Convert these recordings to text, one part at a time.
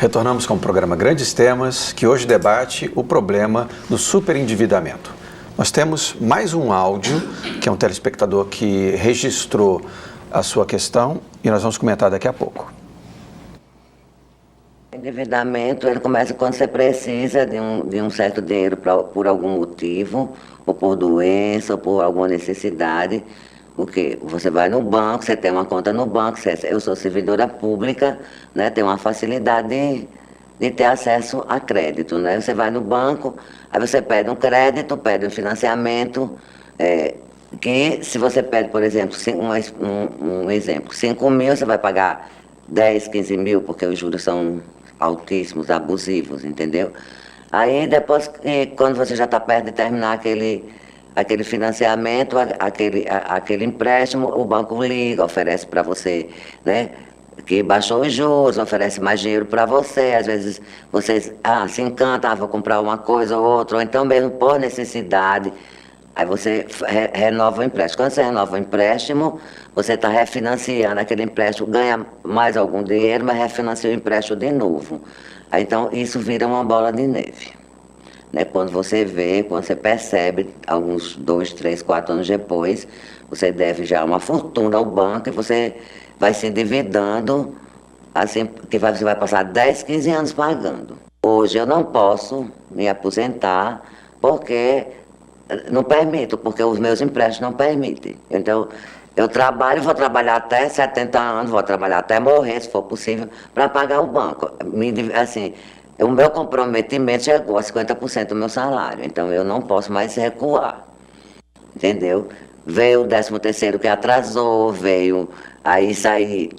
Retornamos com o programa Grandes Temas, que hoje debate o problema do superendividamento. Nós temos mais um áudio, que é um telespectador que registrou a sua questão e nós vamos comentar daqui a pouco. O endividamento, ele começa quando você precisa de um certo dinheiro por algum motivo, ou por doença, ou por alguma necessidade. Porque você vai no banco, você tem uma conta no banco, eu sou servidora pública, né, tem uma facilidade de ter acesso a crédito, né? Você vai no banco, aí você pede um crédito, pede um financiamento, que se você pede, por exemplo, um exemplo, 5 mil, você vai pagar 10, 15 mil, porque os juros são altíssimos, abusivos, entendeu? Aí depois, quando você já está perto de terminar aquele financiamento, aquele empréstimo, o banco liga, oferece para você, né, que baixou os juros, oferece mais dinheiro para você, às vezes você se encanta, vou comprar uma coisa ou outra, ou então mesmo por necessidade, aí você renova o empréstimo. Quando você renova o empréstimo, você está refinanciando aquele empréstimo, ganha mais algum dinheiro, mas refinancia o empréstimo de novo. Aí, então isso vira uma bola de neve. Né? Quando você percebe, alguns 2, 3, 4 anos depois, você deve já uma fortuna ao banco e você vai se endividando, assim, que você vai passar 10, 15 anos pagando. Hoje eu não posso me aposentar porque não permito, porque os meus empréstimos não permitem. Então, eu vou trabalhar até 70 anos, vou trabalhar até morrer, se for possível, para pagar o banco. Assim, o meu comprometimento chegou a 50% do meu salário, então eu não posso mais recuar, entendeu? Veio o 13º que atrasou, aí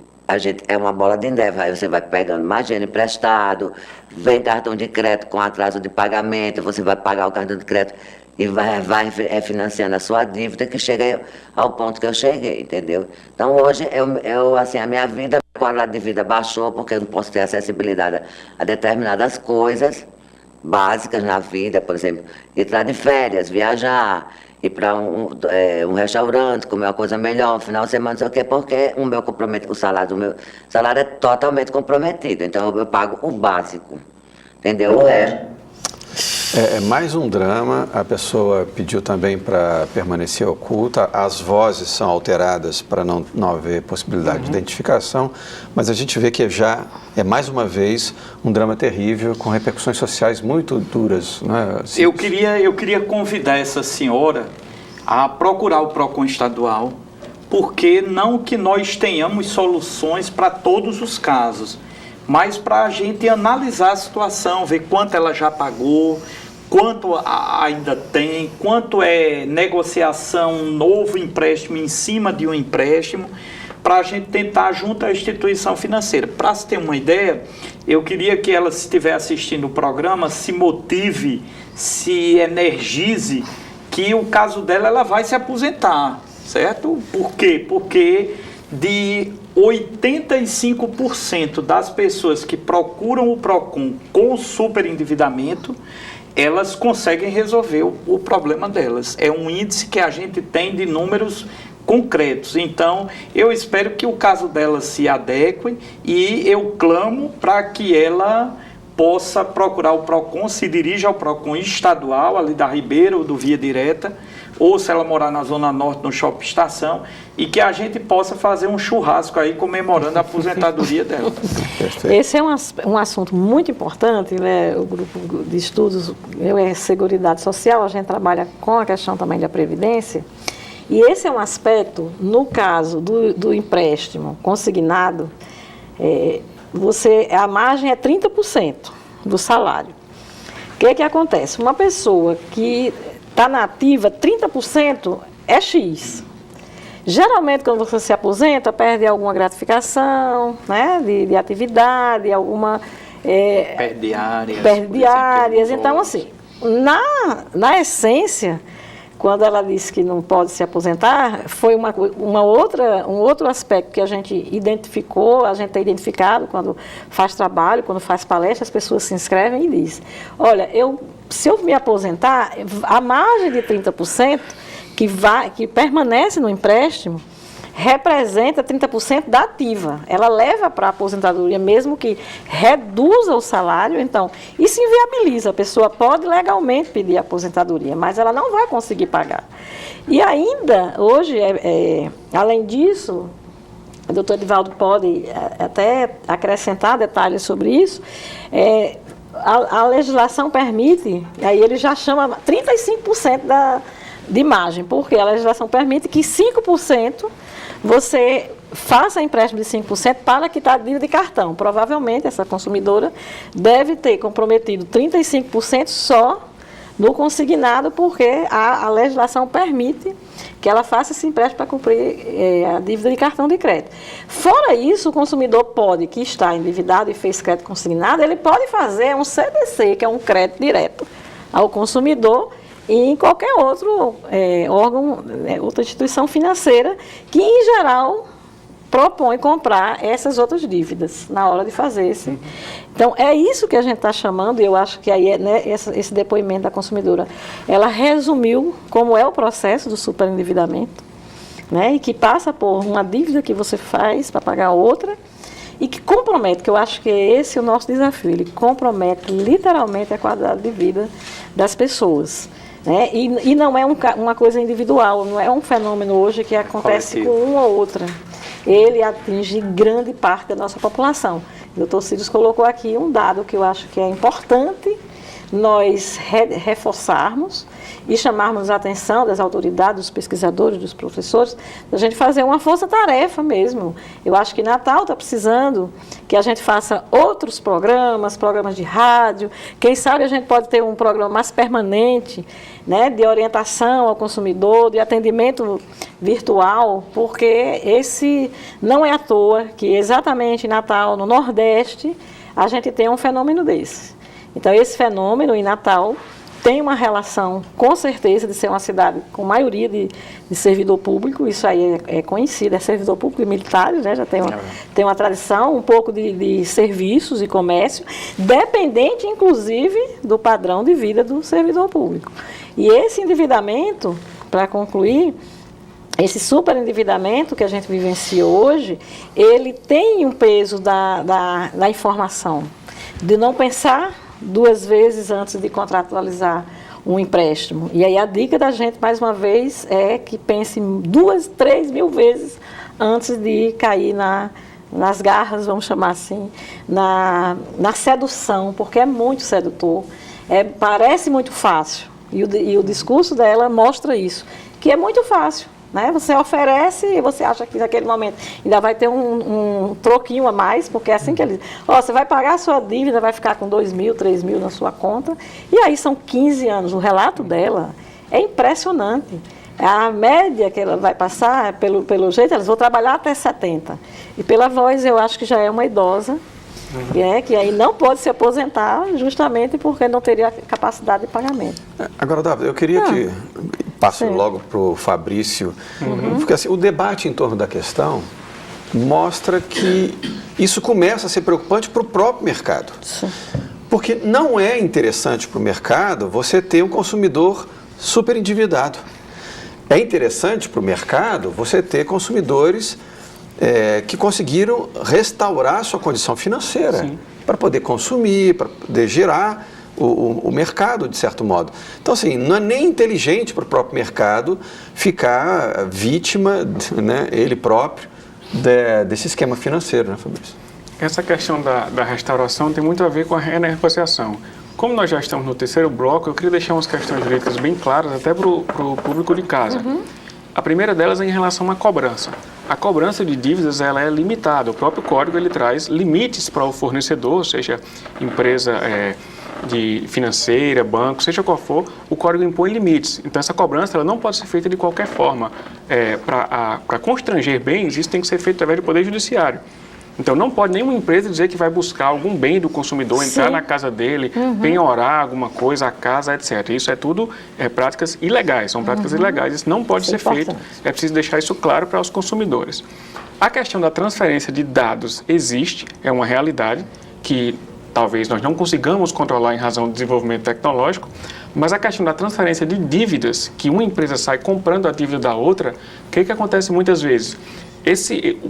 é uma bola de neve, aí você vai pegando mais dinheiro emprestado, vem cartão de crédito com atraso de pagamento, você vai pagar o cartão de crédito e vai financiando a sua dívida, que chega ao ponto que eu cheguei, entendeu? Então hoje, assim, a minha vida, a qualidade de vida baixou, porque eu não posso ter acessibilidade a determinadas coisas básicas na vida, por exemplo, entrar de férias, viajar, ir para um restaurante, comer uma coisa melhor, um final de semana, não sei o quê, porque o meu salário é totalmente comprometido, então eu pago o básico, entendeu? O resto. É mais um drama, a pessoa pediu também para permanecer oculta, as vozes são alteradas para não haver possibilidade de identificação, mas a gente vê que já é mais uma vez um drama terrível, com repercussões sociais muito duras. Né? Eu queria convidar essa senhora a procurar o PROCON estadual, porque não que nós tenhamos soluções para todos os casos, mas para a gente analisar a situação, ver quanto ela já pagou, quanto ainda tem, quanto é negociação, novo empréstimo em cima de um empréstimo, para a gente tentar junto à instituição financeira. Para se ter uma ideia, eu queria que ela, se estiver assistindo o programa, se motive, se energize, que o caso dela, ela vai se aposentar, certo? Por quê? Porque de 85% das pessoas que procuram o PROCON com superendividamento, elas conseguem resolver o problema delas. É um índice que a gente tem de números concretos. Então, eu espero que o caso dela se adeque e eu clamo para que ela possa procurar o PROCON, se dirija ao PROCON estadual, ali da Ribeira ou do Via Direta, ou se ela morar na Zona Norte, no Shopping Estação, e que a gente possa fazer um churrasco aí comemorando a aposentadoria dela. Esse é um assunto muito importante, né? O grupo de estudos, Seguridade Social, a gente trabalha com a questão também da Previdência, e esse é um aspecto, no caso do empréstimo consignado, a margem é 30% do salário. O que acontece? Uma pessoa que está na ativa, 30% é X. Geralmente, quando você se aposenta, perde alguma gratificação, né, de atividade, alguma... Perde áreas. Perde áreas. Então, assim, na essência, quando ela disse que não pode se aposentar, foi um outro aspecto que a gente identificou, a gente tem identificado quando faz trabalho, quando faz palestra, as pessoas se inscrevem e dizem, olha, se eu me aposentar, a margem de 30% que permanece no empréstimo, representa 30% da ativa. Ela leva para a aposentadoria, mesmo que reduza o salário, então, isso inviabiliza. A pessoa pode legalmente pedir aposentadoria, mas ela não vai conseguir pagar. E ainda, hoje, além disso, o doutor Edivaldo pode até acrescentar detalhes sobre isso, a legislação permite, aí ele já chama 35% de margem, porque a legislação permite que 5% você faça empréstimo de 5% para quitar a dívida de cartão. Provavelmente essa consumidora deve ter comprometido 35% só no consignado, porque a legislação permite que ela faça esse empréstimo para cumprir a dívida de cartão de crédito. Fora isso, o consumidor pode, que está endividado e fez crédito consignado, ele pode fazer um CDC, que é um crédito direto ao consumidor, e em qualquer outro órgão, outra instituição financeira, que em geral propõe comprar essas outras dívidas na hora de fazer esse. Então, é isso que a gente está chamando, e eu acho que aí, esse depoimento da consumidora, ela resumiu como é o processo do superendividamento, né, e que passa por uma dívida que você faz para pagar outra, e que compromete, que eu acho que esse é o nosso desafio, ele compromete literalmente a qualidade de vida das pessoas. Né? E não é uma coisa individual, não é um fenômeno hoje que acontece com uma ou outra. Ele atinge grande parte da nossa população. O doutor Círios colocou aqui um dado que eu acho que é importante nós reforçarmos e chamarmos a atenção das autoridades, dos pesquisadores, dos professores, da gente fazer uma força-tarefa mesmo. Eu acho que Natal está precisando que a gente faça outros programas de rádio, quem sabe a gente pode ter um programa mais permanente, né, de orientação ao consumidor, de atendimento virtual, porque esse não é à toa que exatamente em Natal, no Nordeste, a gente tem um fenômeno desse. Então, esse fenômeno em Natal tem uma relação, com certeza, de ser uma cidade com maioria de servidor público, isso aí é conhecido, é servidor público e militares, né? Já tem uma tradição, um pouco de serviços e comércio, dependente, inclusive, do padrão de vida do servidor público. E esse endividamento, para concluir, esse superendividamento que a gente vivencia hoje, ele tem um peso da informação, de não pensar duas vezes antes de contratualizar um empréstimo. E aí a dica da gente, mais uma vez, é que pense 2, 3 mil vezes antes de cair nas garras, vamos chamar assim, na sedução, porque é muito sedutor, parece muito fácil. E o discurso dela mostra isso, que é muito fácil. Né? Você oferece e você acha que naquele momento ainda vai ter um troquinho a mais, porque é assim que eles... você vai pagar a sua dívida, vai ficar com 2 mil, 3 mil na sua conta, e aí são 15 anos. O relato dela é impressionante. A média que ela vai passar, pelo jeito, elas vão trabalhar até 70. E pela voz, eu acho que já é uma idosa, que aí não pode se aposentar justamente porque não teria capacidade de pagamento. Agora, Davi, eu queria que passe logo para o Fabrício, porque assim, o debate em torno da questão mostra que isso começa a ser preocupante para o próprio mercado. Sim. Porque não é interessante para o mercado você ter um consumidor super endividado. É interessante para o mercado você ter consumidores que conseguiram restaurar sua condição financeira para poder consumir, para poder gerar o mercado, de certo modo. Então, assim, não é nem inteligente para o próprio mercado ficar vítima, né, ele próprio, desse esquema financeiro, né, Fabrício? Essa questão da restauração tem muito a ver com a renegociação. Como nós já estamos no terceiro bloco, eu queria deixar umas questões jurídicas bem claras até para o público de casa. A primeira delas é em relação à cobrança. A cobrança de dívidas ela é limitada. O próprio código ele traz limites para o fornecedor, seja empresa de financeira, banco, seja qual for, o código impõe limites. Então essa cobrança ela não pode ser feita de qualquer forma. Para constranger bens, isso tem que ser feito através do Poder Judiciário. Então, não pode nenhuma empresa dizer que vai buscar algum bem do consumidor, entrar na casa dele, penhorar alguma coisa, a casa, etc. Isso é tudo práticas ilegais, são práticas ilegais, isso não pode ser feito, é preciso deixar isso claro para os consumidores. A questão da transferência de dados existe, é uma realidade que talvez nós não consigamos controlar em razão do desenvolvimento tecnológico, mas a questão da transferência de dívidas, que uma empresa sai comprando a dívida da outra, o que acontece muitas vezes?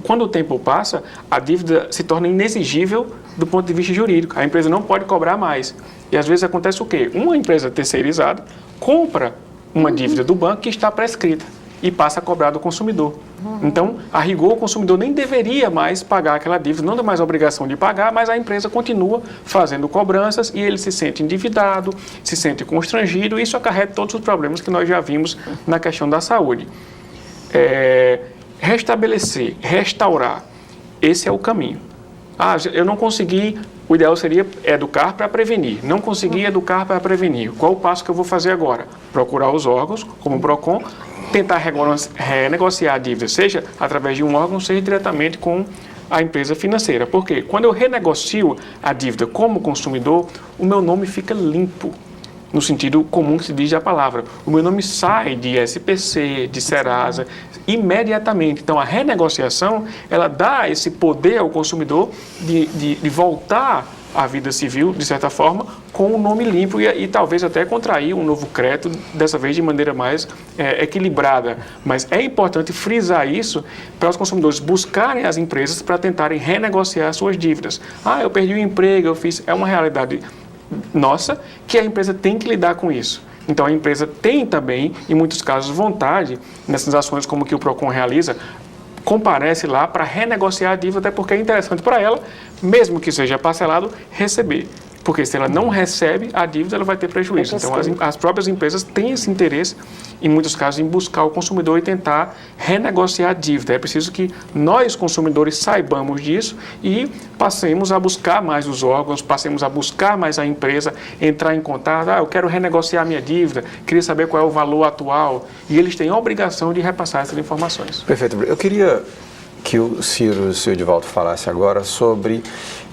Quando o tempo passa, a dívida se torna inexigível do ponto de vista jurídico. A empresa não pode cobrar mais. E às vezes acontece o quê? Uma empresa terceirizada compra uma dívida do banco que está prescrita e passa a cobrar do consumidor. Então, a rigor, o consumidor nem deveria mais pagar aquela dívida, não tem mais a obrigação de pagar, mas a empresa continua fazendo cobranças e ele se sente endividado, se sente constrangido, e isso acarreta todos os problemas que nós já vimos na questão da saúde. Restabelecer, restaurar, esse é o caminho. Eu não consegui, o ideal seria educar para prevenir. Não consegui educar para prevenir. Qual o passo que eu vou fazer agora? Procurar os órgãos, como o PROCON, tentar renegociar a dívida, seja através de um órgão, seja diretamente com a empresa financeira. Porque quando eu renegocio a dívida como consumidor, o meu nome fica limpo, no sentido comum que se diz a palavra. O meu nome sai de SPC, de Serasa, imediatamente. Então, a renegociação, ela dá esse poder ao consumidor de voltar à vida civil, de certa forma, com o nome limpo e talvez até contrair um novo crédito, dessa vez de maneira mais equilibrada. Mas é importante frisar isso para os consumidores buscarem as empresas para tentarem renegociar suas dívidas. Eu perdi o emprego, é uma realidade nossa que a empresa tem que lidar com isso. Então, a empresa tem também, em muitos casos, vontade, nessas ações como que o PROCON realiza, comparece lá para renegociar a dívida, até porque é interessante para ela, mesmo que seja parcelado, receber. Porque se ela não recebe a dívida, ela vai ter prejuízo. Então, as próprias empresas têm esse interesse, em muitos casos, em buscar o consumidor e tentar renegociar a dívida. É preciso que nós, consumidores, saibamos disso e passemos a buscar mais os órgãos, passemos a buscar mais a empresa, entrar em contato. Eu quero renegociar a minha dívida, queria saber qual é o valor atual. E eles têm a obrigação de repassar essas informações. Perfeito. Eu queria que o Ciro e o senhor Edivaldo falassem agora sobre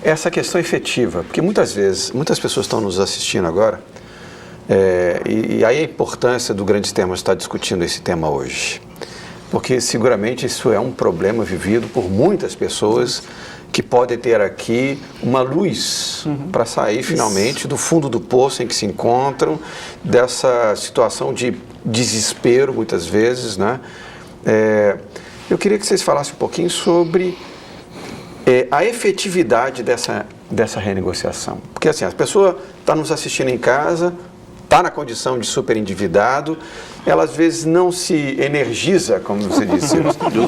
essa questão efetiva, porque muitas vezes, muitas pessoas estão nos assistindo agora, e aí a importância do Grandes Temas estar discutindo esse tema hoje, porque seguramente isso é um problema vivido por muitas pessoas que podem ter aqui uma luz para sair finalmente do fundo do poço em que se encontram, dessa situação de desespero muitas vezes, né? Eu queria que vocês falassem um pouquinho sobre a efetividade dessa renegociação. Porque assim, a pessoa está nos assistindo em casa, está na condição de super endividado, ela às vezes não se energiza, como você disse.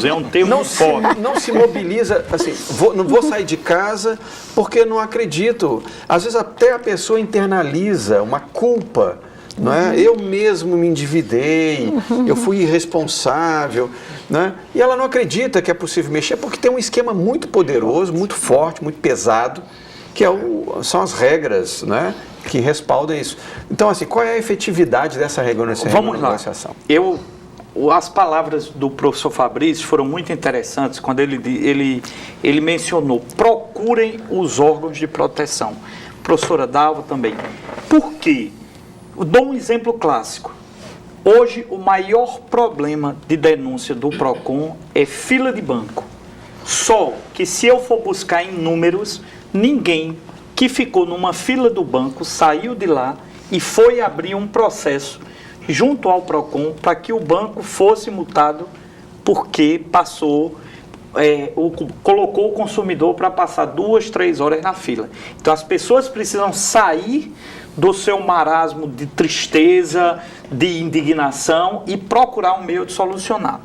É um termo forte. Não se mobiliza, assim, não vou sair de casa porque não acredito. Às vezes até a pessoa internaliza uma culpa. Não é? Eu mesmo me endividei, eu fui irresponsável, né? E ela não acredita que é possível mexer porque tem um esquema muito poderoso, muito forte, muito pesado, que são as regras, né, que respaldam isso. Então, assim, qual é a efetividade dessa renegociação? Vamos lá. As palavras do professor Fabrício foram muito interessantes quando ele mencionou: procurem os órgãos de proteção. Professora Dalva também. Por quê? Eu dou um exemplo clássico. Hoje, o maior problema de denúncia do PROCON é fila de banco. Só que se eu for buscar em números, ninguém que ficou numa fila do banco saiu de lá e foi abrir um processo junto ao PROCON para que o banco fosse multado porque colocou o consumidor para passar 2, 3 horas na fila. Então, as pessoas precisam sair do seu marasmo de tristeza, de indignação e procurar um meio de solucionar.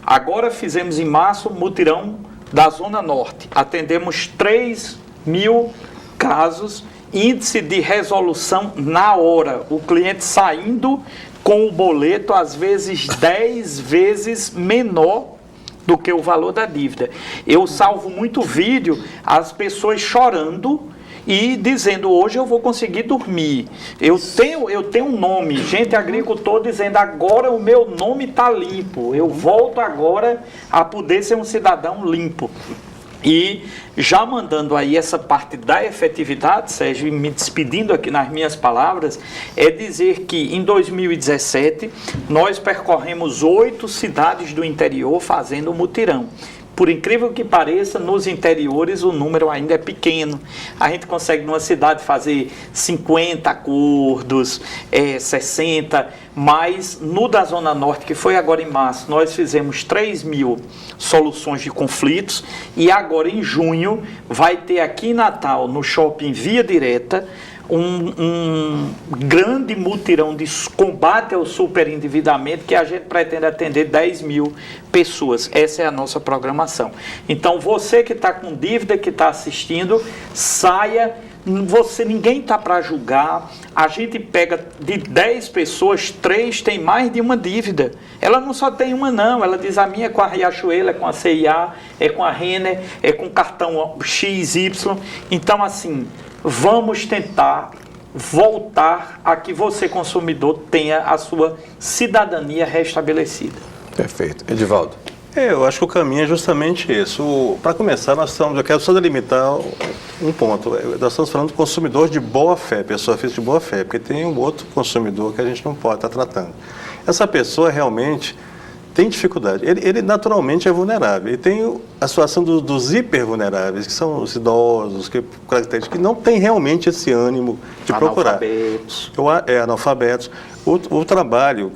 Agora fizemos em março o mutirão da Zona Norte. Atendemos 3.000 casos, índice de resolução na hora. O cliente saindo com o boleto, às vezes 10 vezes menor do que o valor da dívida. Eu salvo muito vídeo, as pessoas chorando e dizendo: hoje eu vou conseguir dormir. Eu tenho um nome, gente, agricultor, dizendo: agora o meu nome está limpo, eu volto agora a poder ser um cidadão limpo. E já mandando aí essa parte da efetividade, Sérgio, e me despedindo aqui nas minhas palavras, é dizer que em 2017 nós percorremos 8 cidades do interior fazendo mutirão. Por incrível que pareça, nos interiores o número ainda é pequeno. A gente consegue numa cidade fazer 50 acordos, 60, mas no da Zona Norte, que foi agora em março, nós fizemos 3.000 soluções de conflitos, e agora em junho vai ter aqui em Natal, no shopping Via Direta, um grande mutirão de combate ao superendividamento, que a gente pretende atender 10.000 pessoas. Essa é a nossa programação. Então, você que está com dívida, que está assistindo, saia. Ninguém está para julgar. A gente pega de 10 pessoas, 3 têm mais de uma dívida. Ela não só tem uma, não. Ela diz: a minha é com a Riachuelo, é com a CIA, é com a Renner, é com o cartão XY. Então, assim, vamos tentar voltar a que você, consumidor, tenha a sua cidadania restabelecida. Perfeito. Edivaldo. Eu acho que o caminho é justamente esse. Para começar, eu quero só delimitar um ponto. Nós estamos falando do consumidor de boa fé, pessoa física de boa fé, porque tem um outro consumidor que a gente não pode estar tratando. Essa pessoa realmente tem dificuldade. Ele naturalmente é vulnerável. E tem a situação dos hipervulneráveis, que são os idosos, que não tem realmente esse ânimo de procurar. Analfabetos. O trabalho,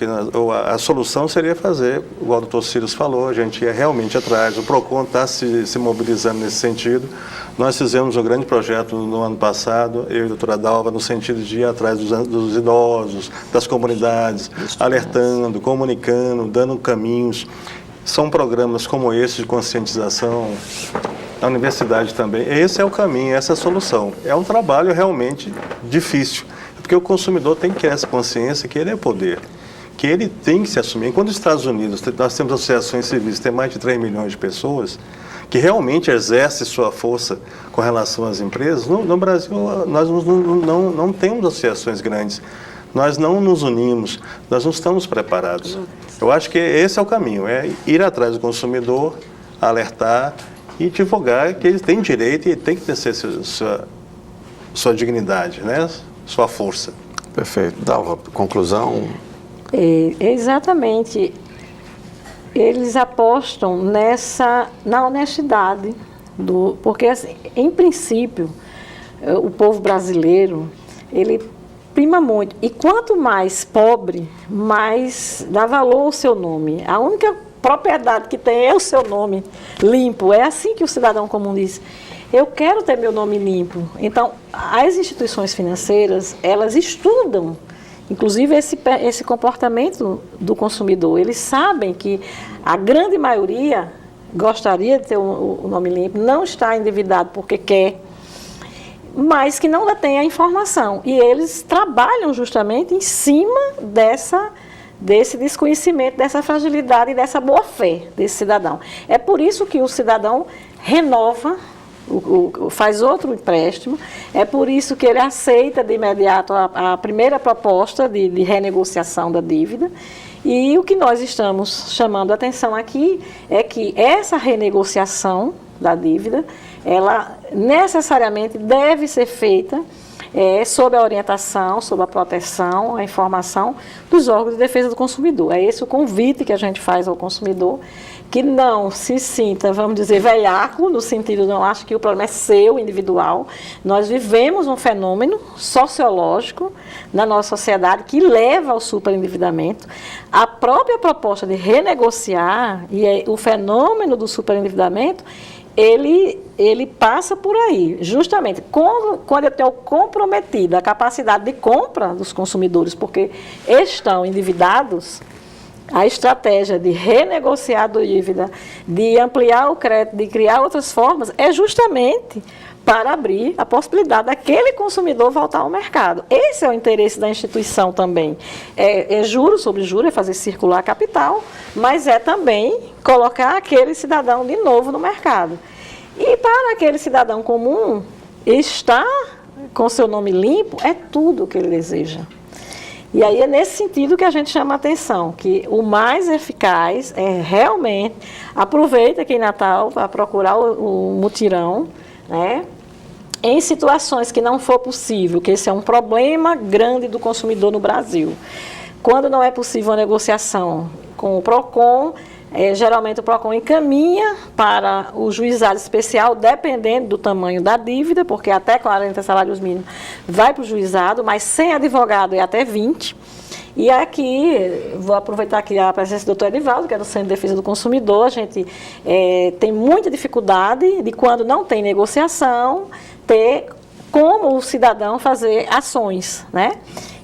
a solução seria fazer, igual o doutor Círios falou, a gente ia realmente atrás, o PROCON está se mobilizando nesse sentido. Nós fizemos um grande projeto no ano passado, eu e a doutora Dalva, no sentido de ir atrás dos idosos, das comunidades, alertando, comunicando, dando caminhos. São programas como esse de conscientização, na universidade também. Esse é o caminho, essa é a solução. É um trabalho realmente difícil, porque o consumidor tem que ter essa consciência que ele é poder, que ele tem que se assumir. Enquanto nos Estados Unidos nós temos associações civis, tem mais de 3 milhões de pessoas que realmente exercem sua força com relação às empresas, no Brasil nós não temos associações grandes, nós não nos unimos, nós não estamos preparados. Eu acho que esse é o caminho, é ir atrás do consumidor, alertar e divulgar que ele tem direito e tem que ter sua dignidade, né? Sua força. Perfeito. Dalva, conclusão? Exatamente. Eles apostam na honestidade, porque, assim, em princípio, o povo brasileiro, ele prima muito. E quanto mais pobre, mais dá valor ao seu nome. A única propriedade que tem é o seu nome limpo. É assim que o cidadão comum diz: eu quero ter meu nome limpo. Então, as instituições financeiras, elas estudam, inclusive, esse comportamento do consumidor. Eles sabem que a grande maioria gostaria de ter o nome limpo, não está endividado porque quer, mas que não detém a informação. E eles trabalham justamente em cima desse desconhecimento, dessa fragilidade e dessa boa-fé desse cidadão. É por isso que o cidadão renova, faz outro empréstimo, é por isso que ele aceita de imediato a primeira proposta de renegociação da dívida. E o que nós estamos chamando a atenção aqui é que essa renegociação da dívida, ela necessariamente deve ser feita sob a orientação, sob a proteção, a informação dos órgãos de defesa do consumidor. É esse o convite que a gente faz ao consumidor, que não se sinta, vamos dizer, velhaco, no sentido, não acho que o problema é seu, individual. Nós vivemos um fenômeno sociológico na nossa sociedade que leva ao superendividamento. A própria proposta de renegociar e o fenômeno do superendividamento, ele passa por aí, justamente quando eu tenho comprometida a capacidade de compra dos consumidores, porque estão endividados. A estratégia de renegociar a dívida, de ampliar o crédito, de criar outras formas, é justamente para abrir a possibilidade daquele consumidor voltar ao mercado. Esse é o interesse da instituição também. É juros sobre juros, é fazer circular capital, mas é também colocar aquele cidadão de novo no mercado. E para aquele cidadão comum, estar com seu nome limpo é tudo o que ele deseja. E aí é nesse sentido que a gente chama a atenção, que o mais eficaz é realmente, aproveita aqui em Natal para procurar o mutirão, né? Em situações que não for possível, que esse é um problema grande do consumidor no Brasil. Quando não é possível a negociação com o PROCON, Geralmente o PROCON encaminha para o juizado especial, dependendo do tamanho da dívida, porque até 40 salários mínimos vai para o juizado, mas sem advogado é até 20. E aqui, vou aproveitar aqui a presença do doutor Edivaldo, que é do Centro de Defesa do Consumidor. A gente tem muita dificuldade de, quando não tem negociação, ter como o cidadão fazer ações, né?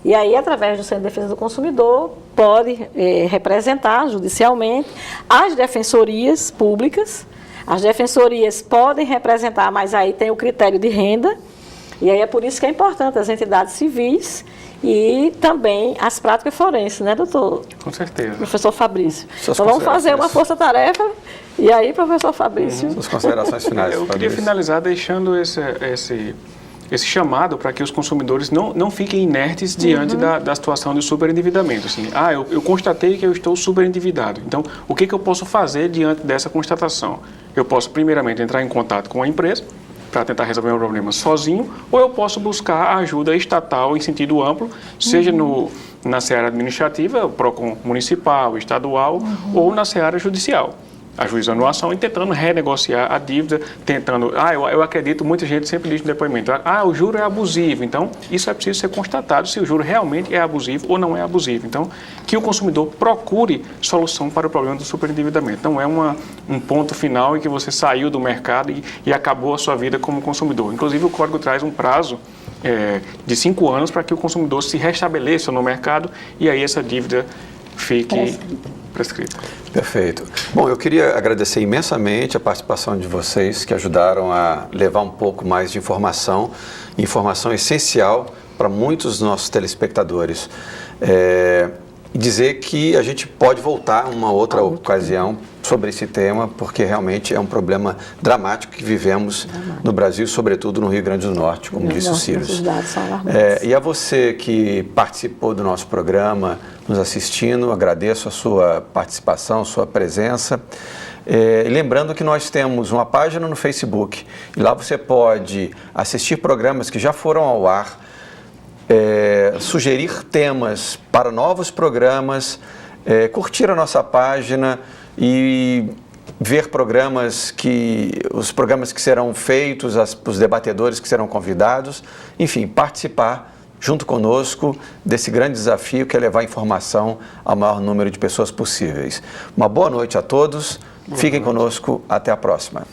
E aí, através do Centro de Defesa do Consumidor, pode representar judicialmente as defensorias públicas. As defensorias podem representar, mas aí tem o critério de renda. E aí é por isso que é importante as entidades civis e também as práticas forenses, né, doutor? Com certeza. Professor Fabrício. Suas Então vamos fazer uma força-tarefa. E aí, professor Fabrício? Suas considerações finais. Eu queria Fabrício. finalizar deixando esse chamado para que os consumidores não fiquem inertes diante da situação de superendividamento. Assim, eu constatei que eu estou superendividado. Então, o que eu posso fazer diante dessa constatação? Eu posso, primeiramente, entrar em contato com a empresa para tentar resolver o problema sozinho, ou eu posso buscar a ajuda estatal em sentido amplo, seja na seara administrativa, PROCON municipal, estadual, ou na seara judicial, ajuizando a ação e tentando renegociar a dívida, tentando... eu acredito, muita gente sempre diz no depoimento, o juro é abusivo. Então, isso é preciso ser constatado se o juro realmente é abusivo ou não é abusivo. Então, que o consumidor procure solução para o problema do superendividamento. Não é um ponto final em que você saiu do mercado e acabou a sua vida como consumidor. Inclusive, o Código traz um prazo de 5 anos para que o consumidor se restabeleça no mercado e aí essa dívida fique prescrita. Perfeito. Bom, eu queria agradecer imensamente a participação de vocês que ajudaram a levar um pouco mais de informação essencial para muitos dos nossos telespectadores. E dizer que a gente pode voltar uma outra ocasião sobre esse tema, porque realmente é um problema dramático que vivemos no Brasil, sobretudo no Rio Grande do Norte, como disse o Círios. E a você que participou do nosso programa, nos assistindo, agradeço a sua participação, sua presença. Lembrando que nós temos uma página no Facebook, e lá você pode assistir programas que já foram ao ar, sugerir temas para novos programas, curtir a nossa página e ver os programas que serão feitos, os debatedores que serão convidados, enfim, participar junto conosco desse grande desafio que é levar informação ao maior número de pessoas possíveis. Uma boa noite a todos, fiquem conosco, até a próxima.